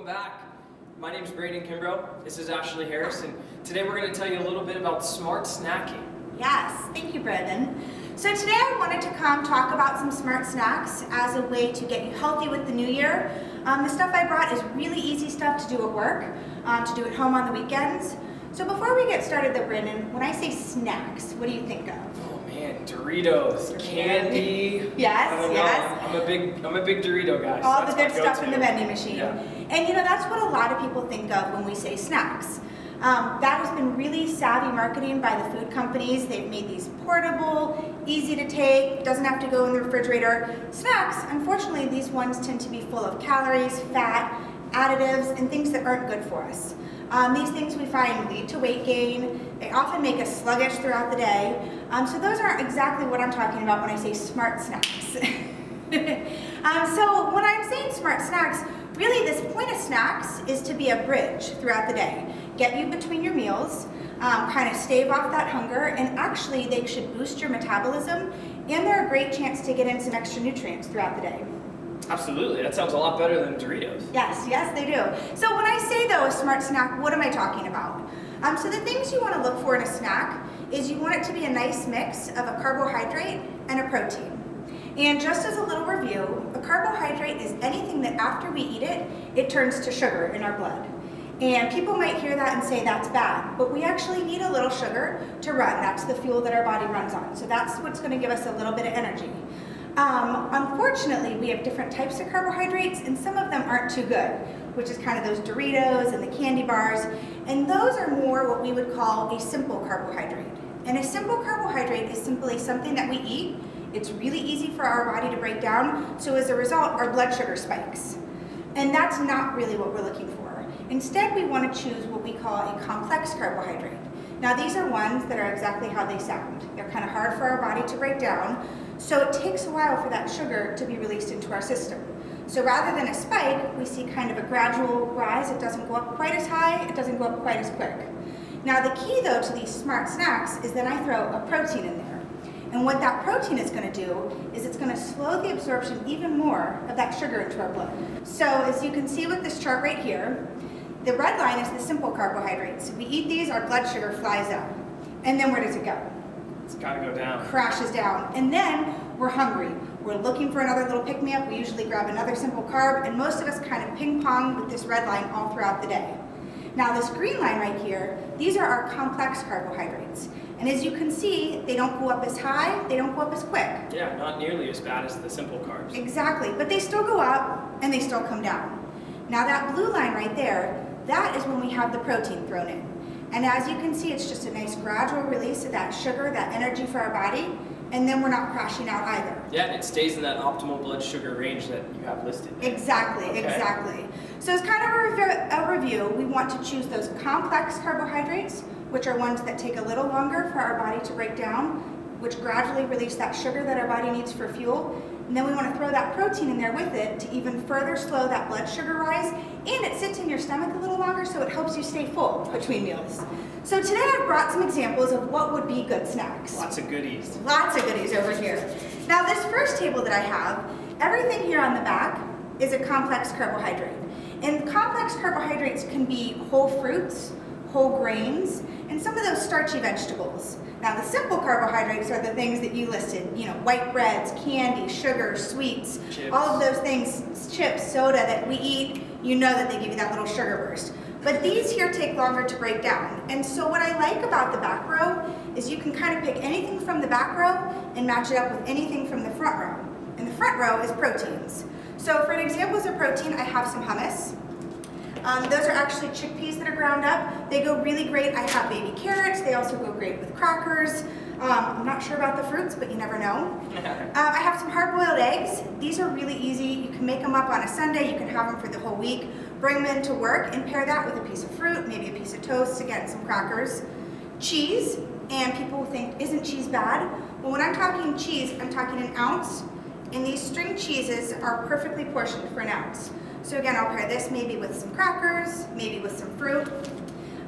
back. My name is Braden Kimbrough. This is Ashley Harris, and today we're going to tell you a little bit about smart snacking. Yes, thank you, Braden. So today I wanted to come talk about some smart snacks as a way to get you healthy with the new year. The stuff I brought is really easy stuff to do at work, to do at home on the weekends. So before we get started though, Braden, when I say snacks, what do you think of? Oh man, Doritos, candy. Yes, yes. I'm a big Dorito guy. All so the good stuff in the vending machine. Yeah. And you know, that's what a lot of people think of when we say snacks. That has been really savvy marketing by the food companies. They've made these portable, easy to take, doesn't have to go in the refrigerator. Snacks, unfortunately, these ones tend to be full of calories, fat, additives, and things that aren't good for us. These things we find lead to weight gain. They often make us sluggish throughout the day. So those aren't exactly what I'm talking about when I say smart snacks. So when I'm saying smart snacks, really this point of snacks is to be a bridge throughout the day. Get you between your meals, kind of stave off that hunger, and actually they should boost your metabolism, and they're a great chance to get in some extra nutrients throughout the day. Absolutely, that sounds a lot better than Doritos. Yes, yes they do. So when I say though a smart snack, what am I talking about? So the things you want to look for in a snack is you want it to be a nice mix of a carbohydrate and a protein. And just as a little review, a carbohydrate is anything that after we eat it, it turns to sugar in our blood. And people might hear that and say that's bad, but we actually need a little sugar to run. That's the fuel that our body runs on. So that's what's going to give us a little bit of energy. Unfortunately, we have different types of carbohydrates, and some of them aren't too good, which is kind of those Doritos and the candy bars. And those are more what we would call a simple carbohydrate. And a simple carbohydrate is simply something that we eat. It's really easy for our body to break down, so as a result, our blood sugar spikes. And that's not really what we're looking for. Instead, we want to choose what we call a complex carbohydrate. Now, these are ones that are exactly how they sound. They're kind of hard for our body to break down, so it takes a while for that sugar to be released into our system. So rather than a spike, we see kind of a gradual rise. It doesn't go up quite as high, it doesn't go up quite as quick. Now, the key, though, to these smart snacks is that I throw a protein in there. And what that protein is going to do is it's going to slow the absorption even more of that sugar into our blood. So as you can see with this chart right here, the red line is the simple carbohydrates. If we eat these, our blood sugar flies up. And then where does it go? It's got to go down. Crashes down. And then we're hungry. We're looking for another little pick-me-up. We usually grab another simple carb, and most of us kind of ping-pong with this red line all throughout the day. Now this green line right here, these are our complex carbohydrates. And as you can see, they don't go up as high, they don't go up as quick. Yeah, not nearly as bad as the simple carbs. Exactly, but they still go up and they still come down. Now that blue line right there, that is when we have the protein thrown in. And as you can see, it's just a nice gradual release of that sugar, that energy for our body, and then we're not crashing out either. Yeah, and it stays in that optimal blood sugar range that you have listed. Exactly, Okay. Exactly. So as kind of a review, we want to choose those complex carbohydrates, which are ones that take a little longer for our body to break down, which gradually release that sugar that our body needs for fuel. And then we want to throw that protein in there with it to even further slow that blood sugar rise, and it sits in your stomach a little longer, so it helps you stay full between meals. So today I've brought some examples of what would be good snacks. Lots of goodies. Lots of goodies over here. Now this first table that I have, everything here on the back is a complex carbohydrate. And complex carbohydrates can be whole fruits, whole grains, and some of those starchy vegetables. Now the simple carbohydrates are the things that you listed, you know, white breads, candy, sugar, sweets, chips. All of those things, chips, soda that we eat, you know that they give you that little sugar burst. But these here take longer to break down. And so what I like about the back row is you can kind of pick anything from the back row and match it up with anything from the front row. And the front row is proteins. So for an examples of protein, I have some hummus. Those are actually chickpeas that are ground up. They go really great. I have baby carrots. They also go great with crackers. I'm not sure about the fruits, but you never know. I have some hard-boiled eggs. These are really easy. You can make them up on a Sunday. You can have them for the whole week. Bring them into work and pair that with a piece of fruit, maybe a piece of toast, again, some crackers. Cheese, and people think, isn't cheese bad? Well, when I'm talking cheese, I'm talking an ounce, and these string cheeses are perfectly portioned for an ounce. So again, I'll pair this maybe with some crackers, maybe with some fruit.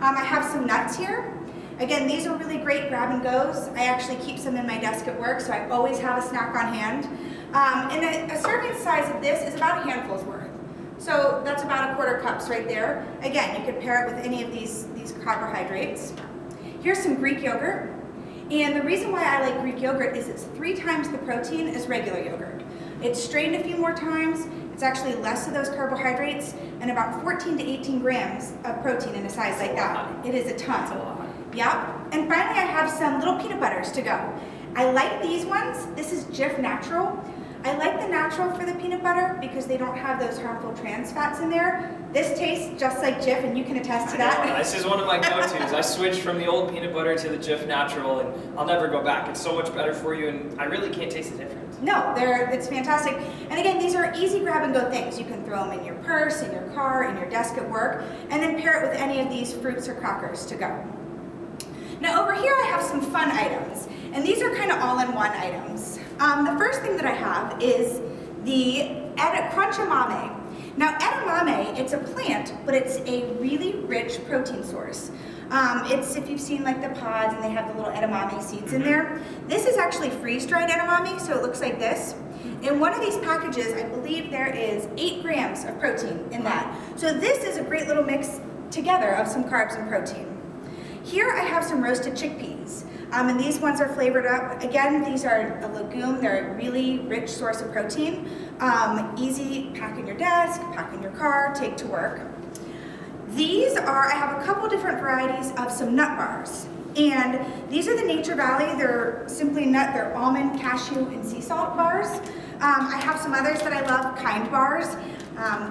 I have some nuts here. Again, these are really great grab and goes. I actually keep some in my desk at work, so I always have a snack on hand. And a serving size of this is about a handful's worth. So that's about 1/4 cups right there. Again, you could pair it with any of these carbohydrates. Here's some Greek yogurt. And the reason why I like Greek yogurt is it's 3 times the protein as regular yogurt. It's strained a few more times. It's actually less of those carbohydrates and about 14 to 18 grams of protein in a size like that. It is a ton. That's a lot. Yep. And finally, I have some little peanut butters to go. I like these ones. This is Jif Natural. I like the natural for the peanut butter because they don't have those harmful trans fats in there. This tastes just like Jif, and you can attest to that. This is one of my go-tos. I switched from the old peanut butter to the Jif Natural, and I'll never go back. It's so much better for you, and I really can't taste the difference. No, it's fantastic. And again, these are easy grab-and-go things. You can throw them in your purse, in your car, in your desk at work, and then pair it with any of these fruits or crackers to go. Now over here I have some fun items, and these are kind of all-in-one items. The first thing that I have is the Crunchimame. Now edamame, it's a plant, but it's a really rich protein source. It's, if you've seen like the pods and they have the little edamame seeds in there, this is actually freeze-dried edamame, so it looks like this. In one of these packages, I believe there is 8 grams of protein in that. So this is a great little mix together of some carbs and protein. Here I have some roasted chickpeas, and these ones are flavored up. Again, these are a legume. They're a really rich source of protein. Easy, pack in your desk, pack in your car, take to work. These are, I have a couple different varieties of some nut bars. And these are the Nature Valley. They're simply nut, they're almond, cashew, and sea salt bars. I have some others that I love, Kind bars.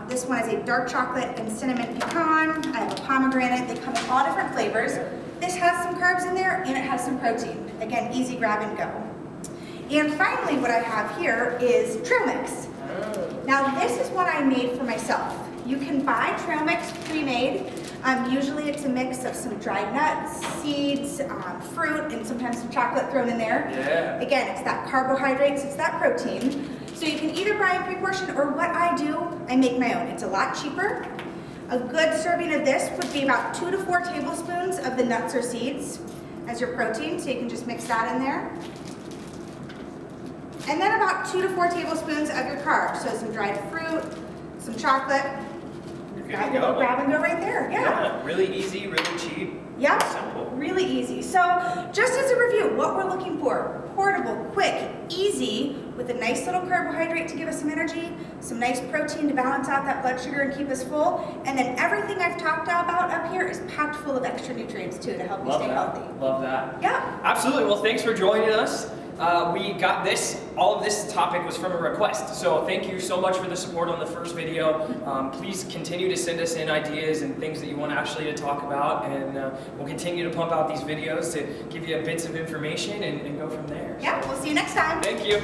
This one is a dark chocolate and cinnamon pecan. I have a pomegranate. They come in all different flavors. This has some carbs in there and it has some protein. Again, easy grab and go. And finally, what I have here is trail mix. Now this is what I made for myself. You can buy trail mix pre-made. Usually it's a mix of some dried nuts, seeds, fruit, and sometimes some chocolate thrown in there. Yeah. Again, it's that carbohydrates, it's that protein. So you can either buy a pre-portion, or what I do, I make my own. It's a lot cheaper. A good serving of this would be about 2 to 4 tablespoons of the nuts or seeds as your protein, so you can just mix that in there. And then about 2 to 4 tablespoons of your carbs, so some dried fruit, some chocolate. That little grab and go right there, yeah. Really easy, really cheap. Yep, simple. Really easy. So just as a review, what we're looking for, portable, quick, easy, with a nice little carbohydrate to give us some energy, some nice protein to balance out that blood sugar and keep us full, and then everything I've talked about up here is packed full of extra nutrients too to help you stay healthy. Love that. Yeah. Absolutely. Well, thanks for joining us. We got this, all of this topic was from a request, so thank you so much for the support on the first video. Please continue to send us in ideas and things that you want Ashley to talk about, and we'll continue to pump out these videos to give you bits of information and go from there. Yeah, we'll see you next time. Thank you.